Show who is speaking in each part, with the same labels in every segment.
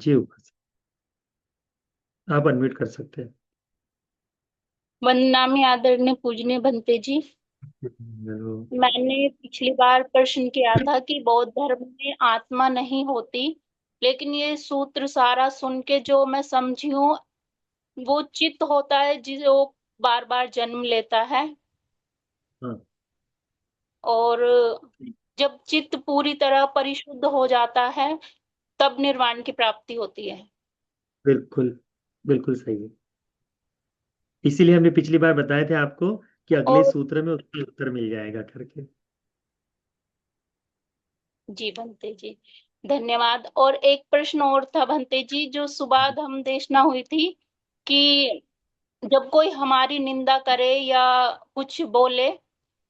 Speaker 1: जी उपासना, आप अनम्यूट कर सकते हैं।
Speaker 2: वंदनामि आदरणीय पूजनीय भंते जी,
Speaker 1: जरूर।
Speaker 2: मैंने पिछली बार प्रश्न किया था कि बौद्ध धर्म में आत्मा नहीं होती, लेकिन ये सूत्र सारा सुन के जो मैं समझी हूँ, वो चित्त होता है जो बार बार जन्म लेता है।
Speaker 1: हाँ,
Speaker 2: और जब चित्त पूरी तरह परिशुद्ध हो जाता है, तब निर्वाण की प्राप्ति होती है।
Speaker 1: बिल्कुल बिल्कुल सही है। इसीलिए हमने पिछली बार बताए थे आपको कि अगले
Speaker 2: और
Speaker 1: सूत्र में उसका उत्तर मिल जाएगा करके।
Speaker 2: जी भंते जी, धन्यवाद। और एक प्रश्न और था भंते जी, जो सुबह हम देशना हुई थी कि जब कोई हमारी निंदा करे या कुछ बोले,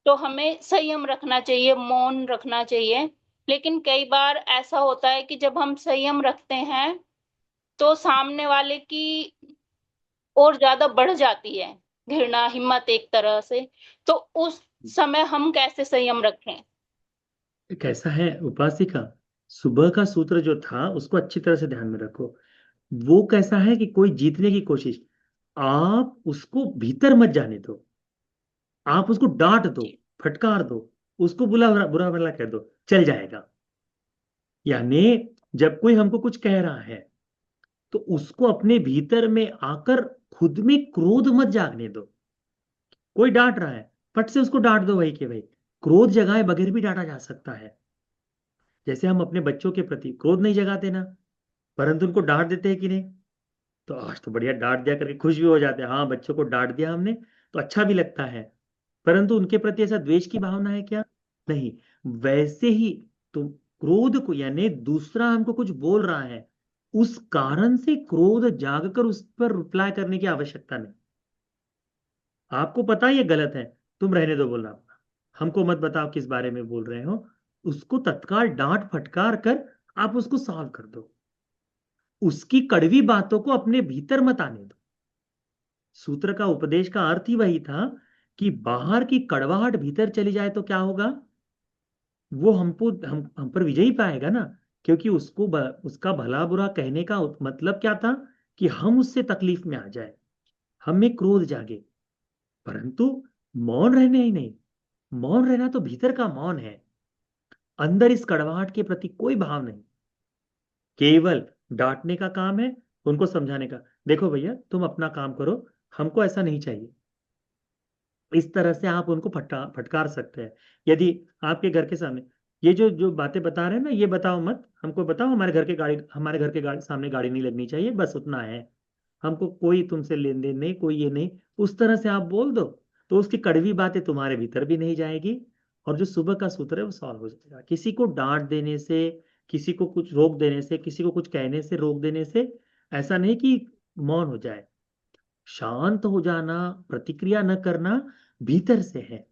Speaker 2: तो हमें संयम रखना चाहिए, मौन रखना चाहिए। लेकिन कई बार ऐसा होता है कि जब हम संयम रखते हैं, तो सामने वाले की और ज्यादा बढ़ जाती है घृणा, हिम्मत एक तरह से। तो उस समय हम कैसे संयम रखें?
Speaker 1: कैसा है उपासिका, सुबह का सूत्र जो था उसको अच्छी तरह से ध्यान में रखो। वो कैसा है कि कोई जीतने की कोशिश, आप उसको भीतर मत जाने दो, आप उसको डांट दो,
Speaker 2: जी
Speaker 1: फटकार दो, उसको बुरा बुरा भला कह दो, चल जाएगा। यानी जब कोई हमको कुछ कह रहा है तो उसको अपने भीतर में आकर खुद में क्रोध मत जागने दो। कोई डांट रहा है, फट से उसको डांट दो भाई, के भाई क्रोध जगाए बगैर भी डांटा जा सकता है। जैसे हम अपने बच्चों के प्रति क्रोध नहीं जगाते ना, परंतु उनको डांट देते हैं कि नहीं, तो आज तो बढ़िया डांट दिया करके खुश भी हो जाते हैं, हाँ बच्चों को डांट दिया हमने तो अच्छा भी लगता है। परंतु उनके प्रति ऐसा द्वेष की भावना है क्या? नहीं। वैसे ही तुम क्रोध को, यानी दूसरा हमको कुछ बोल रहा है, उस कारण से क्रोध जागकर उस पर रिप्लाई करने की आवश्यकता नहीं। आपको पता है ये गलत है, तुम रहने दो बोलना, हमको मत बताओ किस बारे में बोल रहे हो। उसको तत्काल डांट फटकार कर आप उसको सॉल्व कर दो। उसकी कड़वी बातों को अपने भीतर मत आने दो। सूत्र का उपदेश का अर्थ ही वही था कि बाहर की कड़वाहट भीतर चली जाए तो क्या होगा, वो हमको हम पर विजयी पाएगा ना। क्योंकि उसका भला बुरा कहने का मतलब क्या था कि हम उससे तकलीफ में आ जाए, हम में क्रोध जागे। परंतु मौन रहने ही नहीं, मौन रहना तो भीतर का मौन है, अंदर इस कड़वाहट के प्रति कोई भाव नहीं। केवल डांटने का काम है, उनको समझाने का, देखो भैया तुम अपना काम करो, हमको ऐसा नहीं चाहिए। इस तरह से आप उनको फटकार सकते हैं। यदि आपके घर के सामने ये जो जो बातें बता रहे हैं ना, ये बताओ मत, हमको बताओ हमारे घर के गाड़ी सामने गाड़ी नहीं लगनी चाहिए, बस उतना है। हमको कोई तुमसे लेन देन नहीं, कोई ये नहीं। उस तरह से आप बोल दो तो उसकी कड़वी बातें तुम्हारे भीतर भी नहीं जाएगी, और जो सुबह का सूत्र है वो सॉल्व हो जाएगा। किसी को डांट देने से, किसी को कुछ रोक देने से, किसी को कुछ कहने से रोक देने से ऐसा नहीं कि मौन हो जाए। शांत हो जाना, प्रतिक्रिया न करना भीतर से है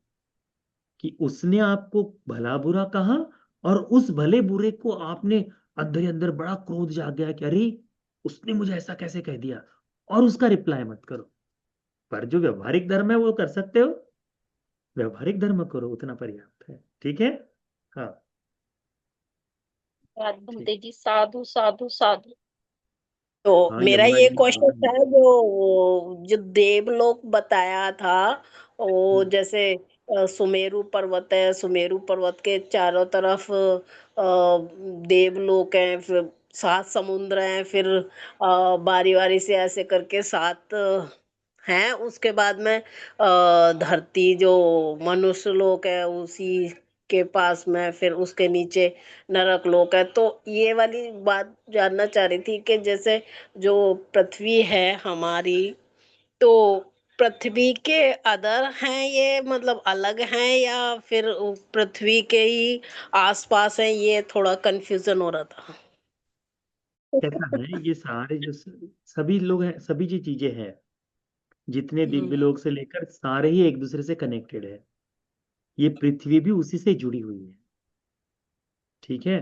Speaker 1: कि उसने आपको भला बुरा कहा, और उस भले बुरे को आपने अंदर ही अंदर बड़ा क्रोध जाग गया कि अरे उसने मुझे ऐसा कैसे कह दिया, और उसका रिप्लाई मत करो। पर जो व्यवहारिक धर्म है वो कर सकते हो, व्यवहारिक धर्म करो, उतना पर्याप्त है। ठीक है। हाँ। ठीक।
Speaker 2: भंते जी, साधु साधु साधु।
Speaker 3: तो
Speaker 1: हाँ
Speaker 3: मेरा
Speaker 1: यमुना
Speaker 3: ये
Speaker 1: जी
Speaker 3: क्वेश्चन था,
Speaker 1: हाँ।
Speaker 3: जो देवलोक बताया था, वो जैसे सुमेरु पर्वत है, सुमेरु पर्वत के चारों तरफ देवलोक हैं, फिर 7 समुद्र हैं, फिर बारी बारी से ऐसे करके 7 हैं। उसके बाद में धरती जो मनुष्य लोक है, उसी के पास में फिर उसके नीचे नरक लोक है। तो ये वाली बात जानना चाह रही थी कि जैसे जो पृथ्वी है हमारी, तो पृथ्वी के अदर हैं ये, मतलब अलग हैं, या फिर पृथ्वी के ही आसपास है? ये थोड़ा कंफ्यूजन हो रहा था।
Speaker 1: कैसा है, ये सारे जो सभी लोग हैं, सभी जो चीजें हैं, जितने
Speaker 3: हम्म।
Speaker 1: दिव्य लोक से लेकर सारे ही एक दूसरे से कनेक्टेड है। ये पृथ्वी भी उसी से जुड़ी हुई है। ठीक है।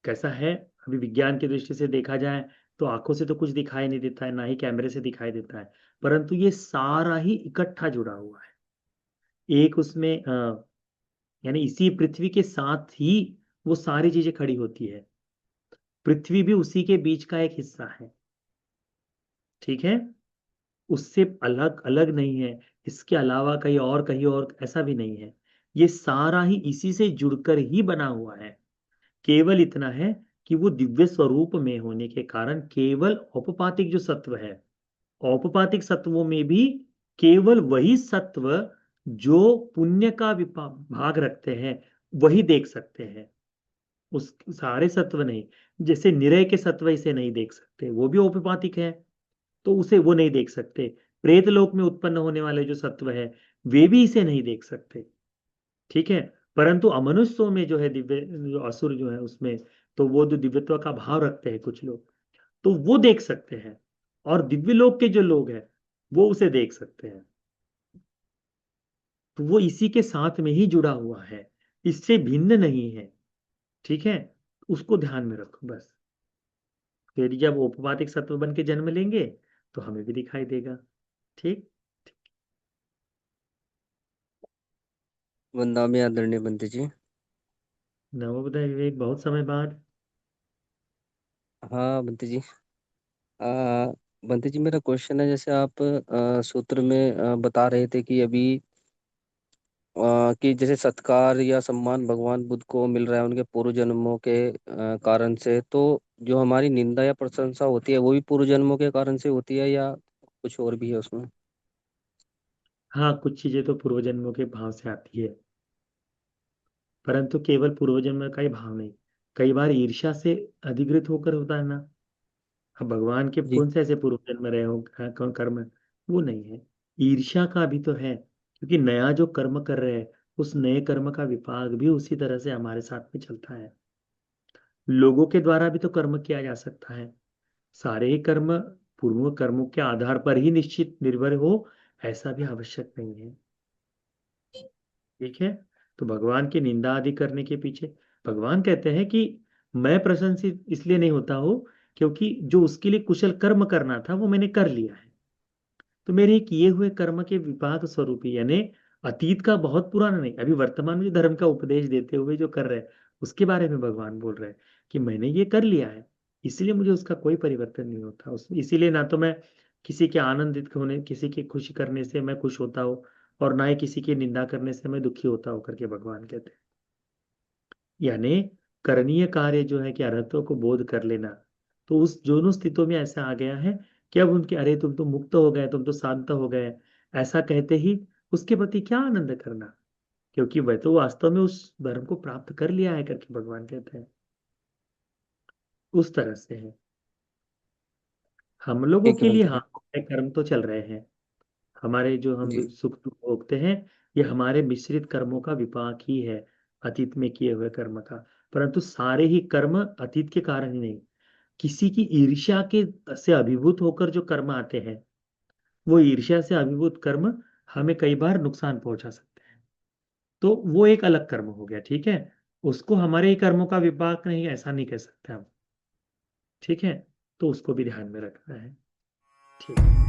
Speaker 1: कैसा है, अभी विज्ञान की दृष्टि से देखा जाए तो आंखों से तो कुछ दिखाई नहीं देता है, ना ही कैमरे से दिखाई देता है, परंतु ये सारा ही इकट्ठा जुड़ा हुआ है। एक उसमें यानी इसी पृथ्वी के साथ ही वो सारी चीजें खड़ी होती है। पृथ्वी भी उसी के बीच का एक हिस्सा है। ठीक है, उससे अलग अलग नहीं है, इसके अलावा कहीं और ऐसा भी नहीं है। ये सारा ही इसी से जुड़कर ही बना हुआ है। केवल इतना है कि वो दिव्य स्वरूप में होने के कारण केवल औपपातिक जो सत्व है, औपपातिक सत्वों में भी केवल वही सत्व जो पुण्य का भाग रखते हैं वही देख सकते हैं। उस सारे सत्व नहीं। जैसे निरय के सत्व इसे नहीं देख सकते, वो भी औपपातिक है, तो उसे वो नहीं देख सकते। प्रेत लोक में उत्पन्न होने वाले जो सत्व है वे भी इसे नहीं देख सकते। ठीक है, परंतु अमनुष्यों में जो है दिव्य, जो असुर जो है उसमें, तो वो जो दिव्यत्व का भाव रखते हैं कुछ लोग, तो वो देख सकते हैं। और दिव्य लोक के जो लोग हैं वो उसे देख सकते हैं। तो वो इसी के साथ में ही जुड़ा हुआ है, इससे भिन्न नहीं है। ठीक है, उसको ध्यान में रखो बस। फिर जब औपपातिक सत्व बन के जन्म लेंगे तो हमें भी दिखाई देगा। ठीक।
Speaker 4: वंदनामि आदरणीय बंते जी।
Speaker 1: नवोदय विवेक, बहुत समय बाद।
Speaker 4: हाँ बंते जी। बंते जी, मेरा क्वेश्चन है, जैसे आप सूत्र में बता रहे थे कि अभी कि जैसे सत्कार या सम्मान भगवान बुद्ध को मिल रहा है उनके पूर्व जन्मों के कारण से, तो जो हमारी निंदा या प्रशंसा होती है वो भी पूर्व जन्मों के कारण से होती है या कुछ और भी है उसमें?
Speaker 1: हाँ, कुछ चीजें तो पूर्व जन्मों के भाव से आती है, परंतु केवल पूर्व जन्म का ही भाव नहीं, कई बार ईर्ष्या से अधिकृत होकर होता है ना। अब भगवान के
Speaker 4: जी।
Speaker 1: कौन से ऐसे पूर्व जन्म रहे हो कौन कर्म, वो नहीं है। ईर्ष्या का भी तो है, क्योंकि नया जो कर्म कर रहे हैं उस नए कर्म का विपाक भी उसी तरह से हमारे साथ में चलता है। लोगों के द्वारा भी तो कर्म किया जा सकता है। सारे ही कर्म पूर्व कर्मों के आधार पर ही निश्चित निर्भर हो, ऐसा भी आवश्यक नहीं है। ठीक है, तो भगवान की निंदा आदि करने के पीछे भगवान कहते हैं कि मैं प्रशंसित इसलिए नहीं होता हूं क्योंकि जो उसके लिए कुशल कर्म करना था वो मैंने कर लिया है। तो मेरे किए हुए कर्म के विपाक स्वरूप ही, यानी अतीत का बहुत पुराना नहीं, अभी वर्तमान में जो धर्म का उपदेश देते हुए जो कर रहे हैं उसके बारे में भगवान बोल रहे हैं कि मैंने ये कर लिया है, इसलिए मुझे उसका कोई परिवर्तन नहीं होता। इसीलिए ना तो मैं किसी के आनंदित होने, किसी की खुशी करने से मैं खुश होता हूँ, और ना ही किसी की निंदा करने से मैं दुखी होता हूँ करके भगवान कहते हैं। यानी करणीय कार्य जो है कि अरहतों को बोध कर लेना, तो उस दोनों स्थितियों में ऐसा आ गया है कि अब उनके अरे तुम तो मुक्त हो गए, तुम तो शांत हो गए, ऐसा कहते ही उसके प्रति क्या आनंद करना, क्योंकि वह तो वास्तव में उस धर्म को प्राप्त कर लिया है करके भगवान कहते हैं। उस तरह से है। हम लोगों
Speaker 4: ठीक है
Speaker 1: के लिए
Speaker 4: बंते
Speaker 1: हाँ,
Speaker 4: जी।
Speaker 1: कर्म तो चल रहे हैं। हमारे जो हम
Speaker 4: जी।
Speaker 1: सुख दुख भोगते हैं ये हमारे मिश्रित कर्मों का विपाक ही है, अतीत में किए हुए कर्म का। परंतु सारे ही कर्म अतीत के कारण ही नहीं, किसी की ईर्ष्या के से अभिभूत होकर जो कर्म आते हैं, वो ईर्ष्या से अभिभूत कर्म हमें कई बार नुकसान पहुंचा सकते हैं। तो वो एक अलग कर्म हो गया। ठीक है, उसको हमारे ही कर्मों का विपाक नहीं, ऐसा नहीं कह सकते हम। ठीक है, तो उसको भी ध्यान में रखना है। ठीक है।